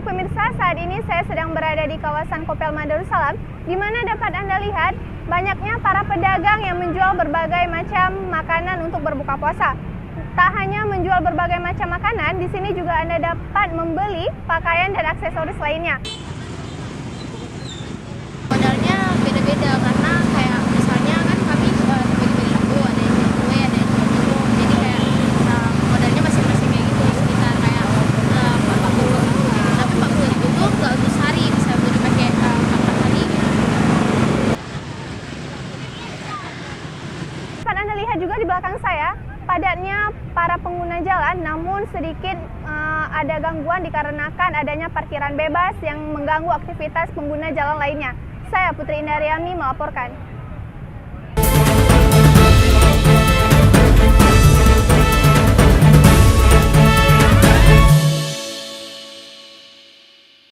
pemirsa, saat ini saya sedang berada di kawasan Kopelma Darussalam, di mana dapat Anda lihat banyaknya para pedagang yang menjual berbagai macam makanan untuk berbuka puasa. Tak hanya menjual berbagai macam makanan, di sini juga Anda dapat membeli pakaian dan aksesoris lainnya. Modalnya beda-beda karena kayak misalnya kan kami bagi-bagi lagu, ada yang jual kue, ada yang jual minum, jadi kayak modalnya masing-masing kayak gitu sekitar kayak 40 ribu gitu. Tapi 40 ribu tuh nggak untuk sehari, bisa untuk dipakai 4 hari gitu. Dapat Anda lihat juga di belakang saya, padatnya para pengguna jalan, namun sedikit ada gangguan dikarenakan adanya parkiran bebas yang mengganggu aktivitas pengguna jalan lainnya. Saya Putri Indaryani melaporkan.